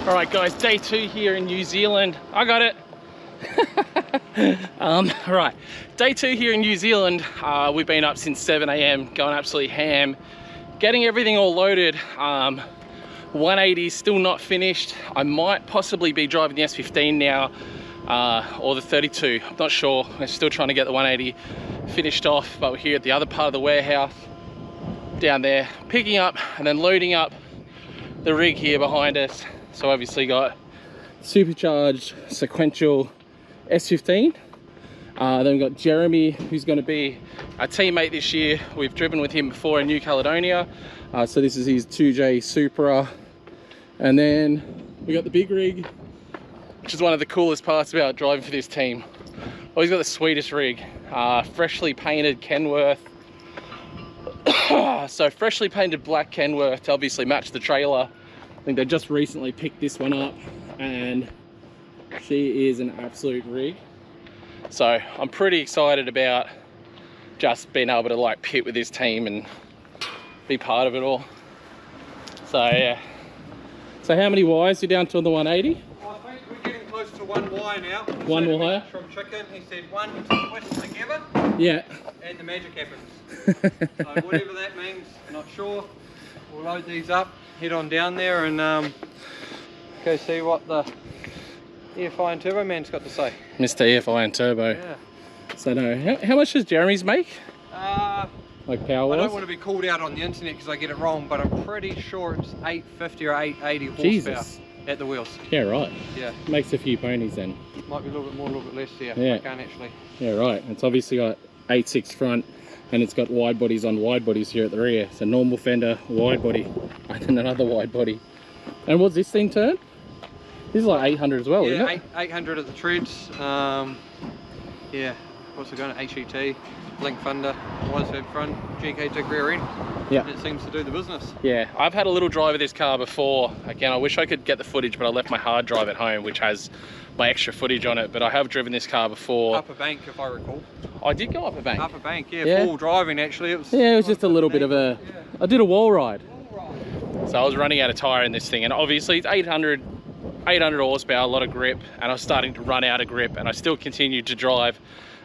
All right, guys, day 2 here in New Zealand. I got it. Right, day 2 here in New Zealand. We've been up since 7 AM, going absolutely ham, getting everything all loaded. 180 is still not finished. I might possibly be driving the S15 now, or the 32. I'm not sure. We're still trying to get the 180 finished off, but we're here at the other part of the warehouse down there, picking up and then loading up the rig here behind us. So obviously got supercharged sequential S15. Then we've got Jeremy, who's going to be our teammate this year. We've driven with him before in New Caledonia. So this is his 2J Supra. And then we got the big rig, which is one of the coolest parts about driving for this team. Oh, he's got the sweetest rig. Freshly painted Kenworth. So freshly painted black Kenworth to obviously match the trailer. I think they just recently picked this one up and she is an absolute rig. So I'm pretty excited about just being able to like pit with this team and be part of it all. So yeah. So how many wires are you down to on the 180? I think we're getting close to 1 wire now. One wire? From Chicken, he said 1 twist together. Yeah. And the magic happens. So whatever that means, not sure. We'll load these up, head on down there and go see what the EFI and Turbo man's got to say. Mr. EFI and Turbo. Yeah. So no, how much does Jeremy's make? Like power wise? I don't want to be called out on the internet because I get it wrong, but I'm pretty sure it's 850 or 880 horsepower. Jesus. At the wheels. Yeah, right. Yeah. Makes a few ponies then. Might be a little bit more, a little bit less, yeah. Yeah. I can't actually. Yeah, right. It's obviously got 8.6 front and it's got wide bodies on wide bodies here at the rear. So normal fender, wide body, and then another wide body. And what's this thing turn? This is like 800 as well, yeah, isn't it? 800 at the treads. Yeah, what's it going? HET, link fender, wide head front, GK tick rear end. Yeah. It seems to do the business. Yeah, I've had a little drive of this car before. Again, I wish I could get the footage, but I left my hard drive at home, which has my extra footage on it. But I have driven this car before. Upper bank, if I recall. I did go up a bank. Upper bank, yeah, Yeah. full driving actually. It was. Yeah, it was just a little bit of a. Yeah. I did a wall ride. All right. So I was running out of tyre in this thing, and obviously it's 800 horsepower, a lot of grip, and I was starting to run out of grip, and I still continued to drive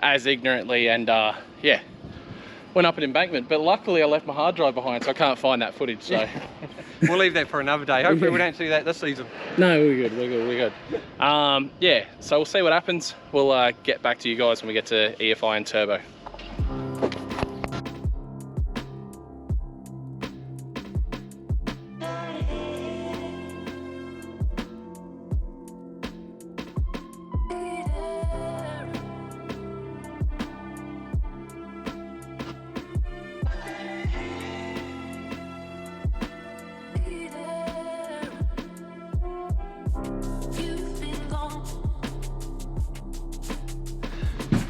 as ignorantly, and yeah, went up an embankment. But luckily I left my hard drive behind, so I can't find that footage. So We'll leave that for another day. Hopefully we don't see that this season. no, we're good. Yeah, so we'll see what happens. We'll get back to you guys when we get to EFI and Turbo.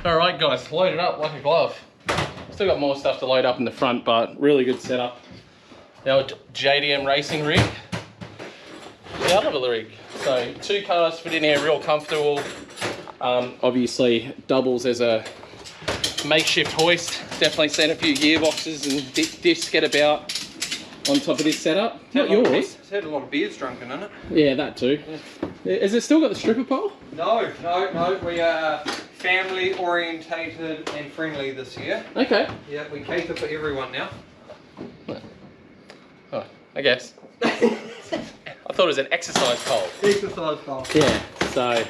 Alright guys, loaded up like a glove. Still got more stuff to load up in the front, but really good setup. The old JDM racing rig. The other little rig. So 2 cars fit in here, real comfortable. Obviously doubles as a makeshift hoist. Definitely seen a few gearboxes and discs get about on top of this setup. Not yours. It's had a lot of beers drunken in it. Yeah, that too. Yeah. Has it still got the stripper pole? No. We are family orientated and friendly this year. Okay. Yeah, we cater for everyone now. Oh, I guess. I thought it was an exercise pole. Exercise pole. Yeah, so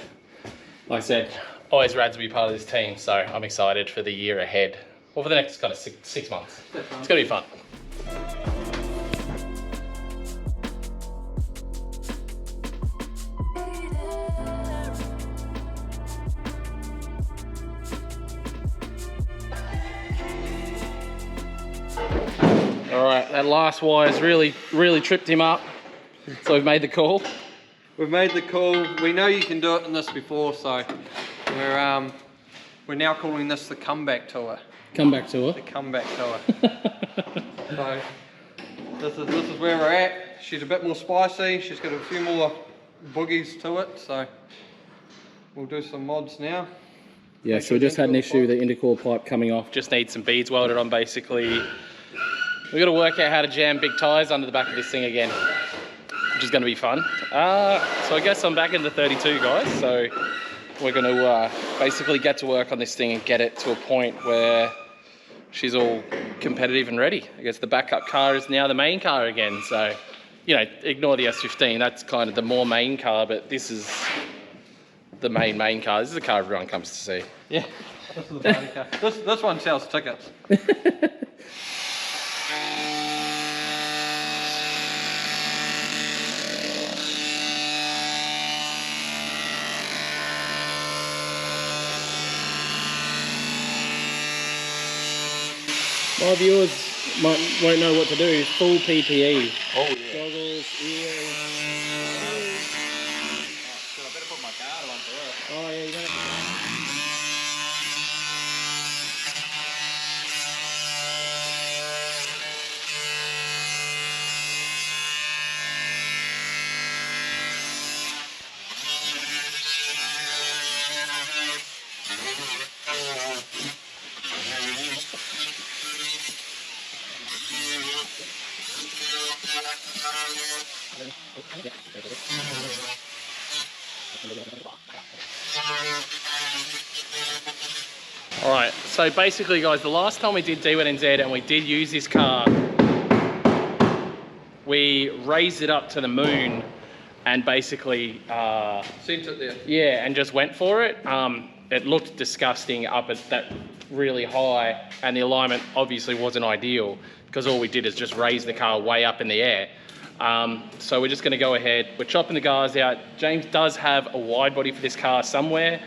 like I said, always rad to be part of this team, so I'm excited for the year ahead. Or for the next kind of six months. It's going to be fun. Alright, that last wire's really tripped him up. So we've made the call. We've made the call. We know you can do it in this before, so we're now calling this the comeback tour. Comeback tour. The comeback tour. So this is where we're at. She's a bit more spicy. She's got a few more boogies to it, so we'll do some mods now. Yeah, so we just had an issue with the intercore pipe coming off. Just need some beads welded on basically. We've got to work out how to jam big tyres under the back of this thing again. which is going to be fun. So I guess I'm back in the 32, guys. So we're going to basically get to work on this thing and get it to a point where she's all competitive and ready. I guess the backup car is now the main car again. So, you know, ignore the S15. That's kind of the more main car, but this is the main car. This is the car everyone comes to see. Yeah, this is the party car. This one sells tickets. My viewers won't know what to do. Full PPE. Oh yeah. Goggles, ears. I better put my guard on for her. Oh yeah, you don't have Alright, so basically guys, the last time we did D1NZ and we did use this car, we raised it up to the moon and basically Sent it there. yeah, and just went for it. It looked disgusting up at that really high, and the alignment obviously wasn't ideal because all we did is just raise the car way up in the air. So we're just going to go ahead. We're chopping the guards out. James does have a wide body for this car somewhere,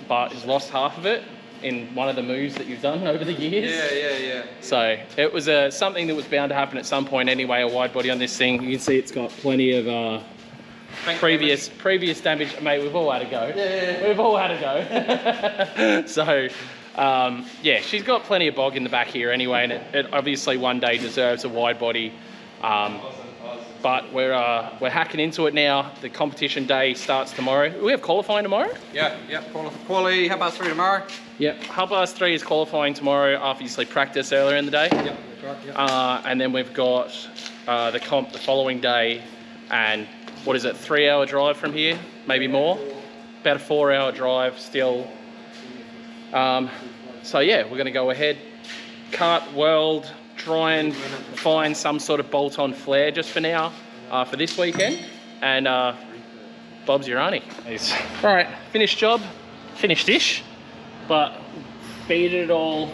but he's lost half of it in one of the moves that you've done over the years. Yeah. So it was something that was bound to happen at some point anyway, a wide body on this thing. You can see it's got plenty of previous damage. Mate, we've all had a go. Yeah. We've all had a go. So yeah, she's got plenty of bog in the back here anyway, and it obviously one day deserves a wide body. But we're hacking into it now. The competition day starts tomorrow. We have qualifying tomorrow? Yeah. Quali, how about 3 tomorrow? Yep, 3:30 is qualifying tomorrow, obviously practice earlier in the day. Yep, that's right, yep. And then we've got the comp the following day, and what is it, 3-hour drive from here, maybe more? About a 4-hour drive still. So yeah, we're gonna go ahead, kart, weld, try and find some sort of bolt-on flare just for now, for this weekend, and Bob's your auntie. All right, finished job, finished-ish, but beaded it all,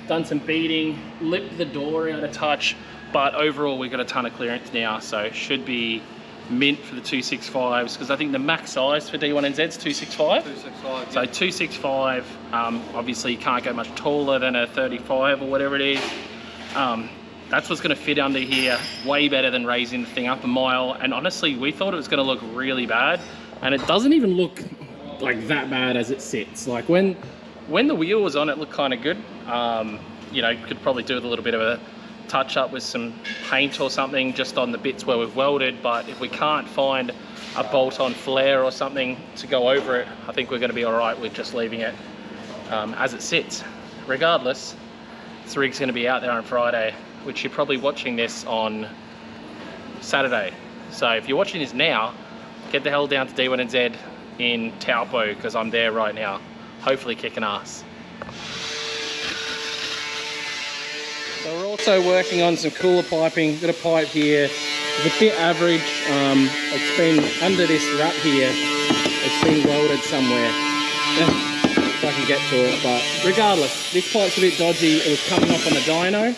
done some beading, lipped the door out a touch, but overall we've got a ton of clearance now, so should be mint for the 265s, because I think the max size for D1NZ is 265. 265. So 265, obviously you can't go much taller than a 35 or whatever it is. That's what's going to fit under here way better than raising the thing up a mile, and honestly we thought it was going to look really bad, and it doesn't even look like that bad as it sits. Like when the wheel was on, it looked kind of good. You know, could probably do with a little bit of a touch up with some paint or something just on the bits where we've welded, but if we can't find a bolt-on flare or something to go over it, I think we're going to be all right with just leaving it as it sits. Regardless, this rig's going to be out there on Friday, which you're probably watching this on Saturday. So if you're watching this now, get the hell down to D1NZ in Taupo, because I'm there right now, hopefully kicking ass. So we're also working on some cooler piping. Got a pipe here. It's a bit average. It's been under this wrap here. It's been welded somewhere. If I can get to it, but regardless, this pipe's a bit dodgy. It was coming off on the dyno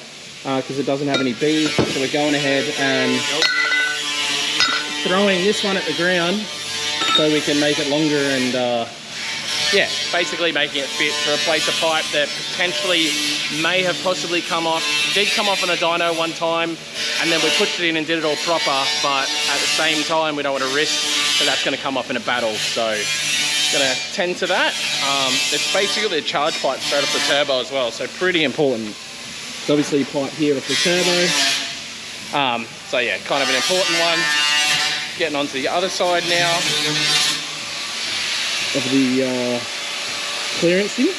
because it doesn't have any beads. So we're going ahead and throwing this one at the ground so we can make it longer and yeah, basically making it fit to replace a pipe that potentially may have possibly come off. It did come off on a dyno one time, and then we pushed it in and did it all proper, but at the same time we don't want to risk that that's going to come off in a battle, so going to tend to that. It's basically a charge pipe straight off the turbo as well, so pretty important. It's obviously a pipe here off the turbo. So yeah, kind of an important one. Getting onto the other side now of the clearance thing.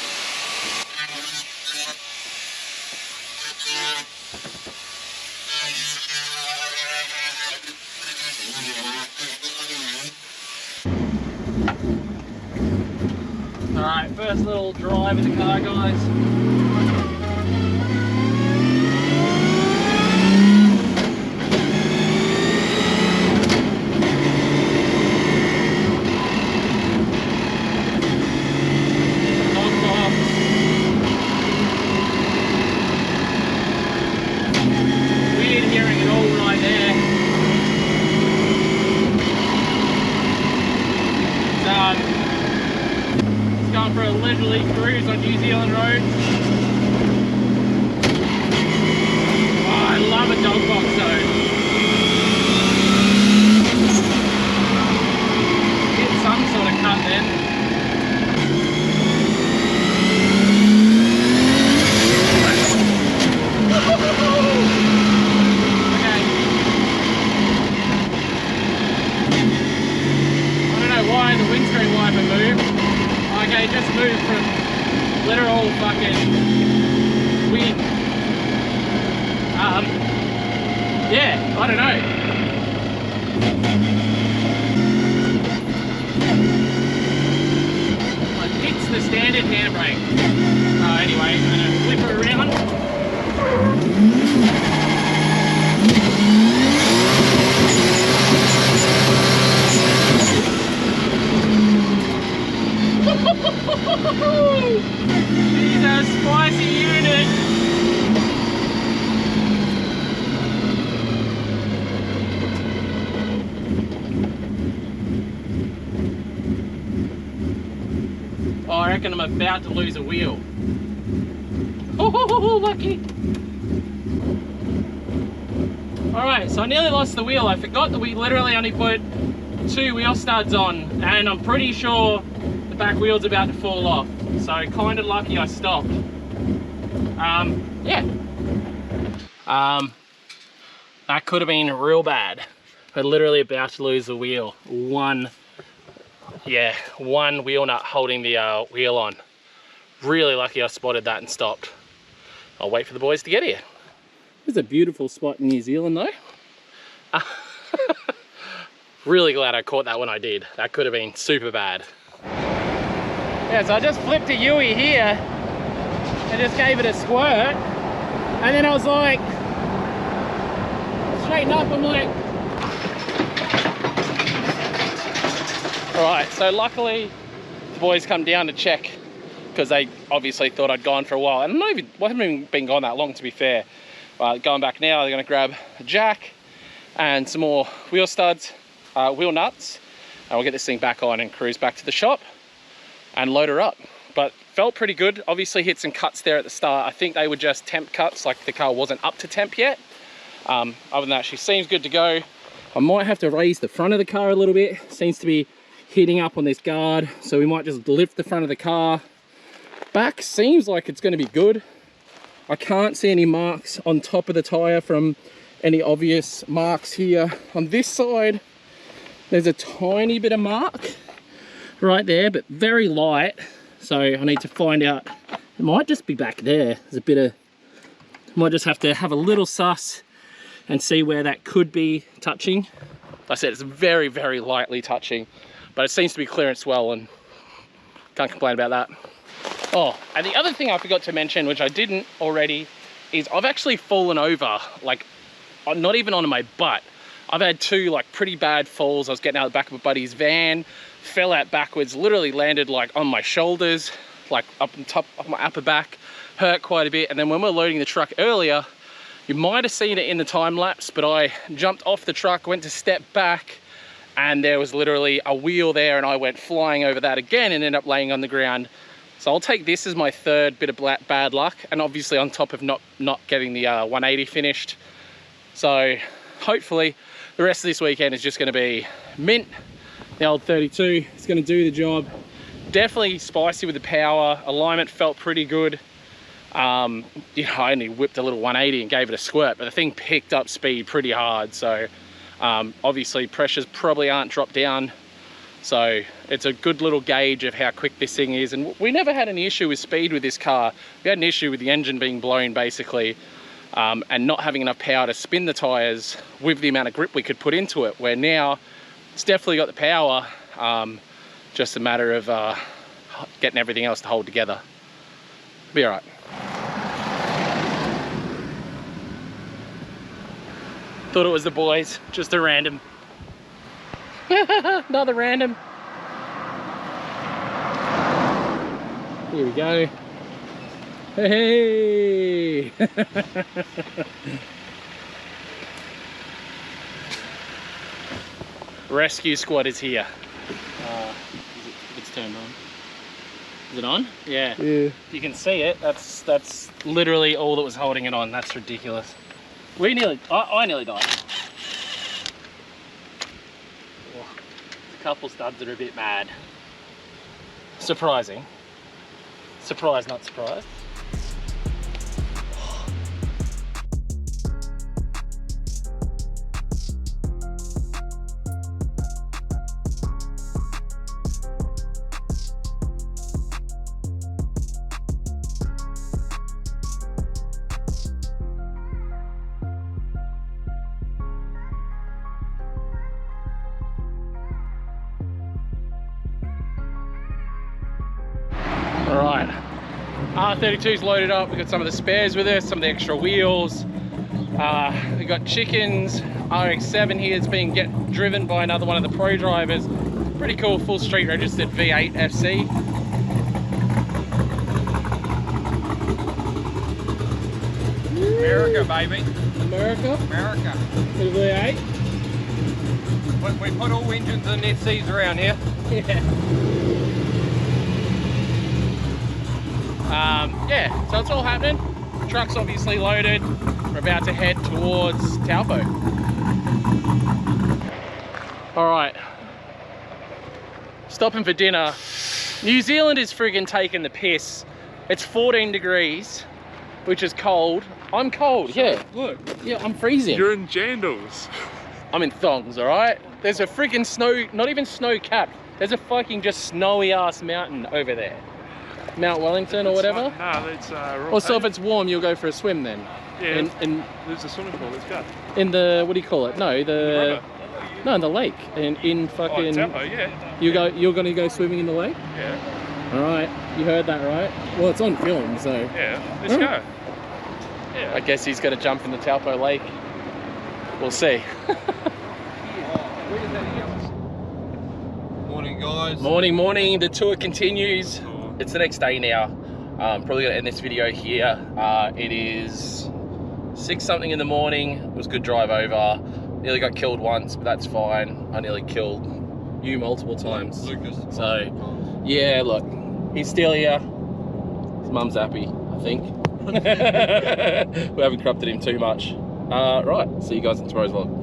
Alright, first little drive in the car, guys. Weird hearing it all right there. It's going for a leisurely cruise on New Zealand roads. Oh, I love a dog box though. Get some sort of cut then. Why the windscreen wiper moved. Okay, just moved from literal fucking wind. Yeah, I don't know. It's the standard handbrake. Anyway, I'm gonna flip her around. He's a spicy unit. Oh, I reckon I'm about to lose a wheel. Oh, lucky. Alright, so I nearly lost the wheel. I forgot that we literally only put 2 wheel studs on, and I'm pretty sure the back wheel's about to fall off. So kind of lucky I stopped. Yeah. That could have been real bad. We're literally about to lose the wheel. One wheel nut holding the wheel on. Really lucky I spotted that and stopped. I'll wait for the boys to get here. It's a beautiful spot in New Zealand though. Really glad I caught that when I did. That could have been super bad. Yeah, so I just flipped a Yui here and just gave it a squirt. And then I was like, straighten up, I'm like. All right, so luckily the boys come down to check because they obviously thought I'd gone for a while. And I haven't even been gone that long, to be fair. Going back now, they're gonna grab a jack and some more wheel studs, wheel nuts, and we'll get this thing back on and cruise back to the shop and load her up. But felt pretty good. Obviously hit some cuts there at the start. I think they were just temp cuts, like the car wasn't up to temp yet. Other than that, she seems good to go. I might have to raise the front of the car a little bit. Seems to be hitting up on this guard, so we might just lift the front of the car. Back seems like it's going to be good. I can't see any marks on top of the tire from any obvious marks here. On this side, there's a tiny bit of mark right there, but very light. So I need to find out. It might just be back there. There's a bit of, might just have to have a little suss and see where that could be touching. Like I said, it's very, very lightly touching, but it seems to be clearance well and can't complain about that. Oh, and the other thing I forgot to mention, which I didn't already, is I've actually fallen over, like not even on my butt. I've had 2 like pretty bad falls. I was getting out of the back of a buddy's van, fell out backwards, literally landed like on my shoulders, like up on top of my upper back, hurt quite a bit. And then when we were loading the truck earlier, you might have seen it in the time lapse, but I jumped off the truck, went to step back, and there was literally a wheel there, and I went flying over that again and ended up laying on the ground. So I'll take this as my 3rd bit of bad luck, and obviously on top of not getting the 180 finished. So hopefully the rest of this weekend is just going to be mint. The old 32 is going to do the job. Definitely spicy with the power. Alignment felt pretty good. You know, I only whipped a little 180 and gave it a squirt, but the thing picked up speed pretty hard. So obviously pressures probably aren't dropped down. So it's a good little gauge of how quick this thing is. And we never had any issue with speed with this car. We had an issue with the engine being blown basically, and not having enough power to spin the tires with the amount of grip we could put into it, where now It's definitely got the power, just a matter of getting everything else to hold together. Be all right. Thought it was the boys, just a random. Another random. Here we go. Hey! Rescue squad is here. It's turned on. Is it on? Yeah. Yeah. You can see it. That's literally all that was holding it on. That's ridiculous. I nearly died. Oh, a couple studs that are a bit mad. Surprising. Surprised, not surprised. Alright, R32's loaded up. We've got some of the spares with us, some of the extra wheels. We've got chickens. RX-7 here is being driven by another one of the pro drivers. Pretty cool, full street registered V8 FC. America, baby. America? America. For the V8? We put all engines in FCs around here. Yeah. Yeah, so it's all happening. The truck's obviously loaded. We're about to head towards Taupo. All right, stopping for dinner. New Zealand is friggin' taking the piss. It's 14 degrees, which is cold. I'm cold, yeah. Look. Yeah, I'm freezing. You're in jandals. I'm in thongs, all right? There's a friggin' snow, not even snow capped. There's a fucking just snowy ass mountain over there. Mount Wellington or whatever? No, that's Or so if it's warm, you'll go for a swim then. Yeah, there's a swimming pool, let's go. In the, what do you call it? No, The river. No, in the lake. In fucking... Oh, Taupo, yeah. You're gonna go swimming in the lake? Yeah. Alright, you heard that right? Well, it's on film, so... Yeah, let's go. Yeah. I guess he's gonna jump in the Taupo lake. We'll see. Morning, guys. Morning. The tour continues. It's the next day now. Probably gonna end this video here. It is 6 something in the morning. It was a good drive over. Nearly got killed once, but that's fine. I nearly killed you multiple times. Lucas. So, yeah, look, he's still here. His mum's happy, I think. We haven't corrupted him too much. Right, see you guys in tomorrow's vlog.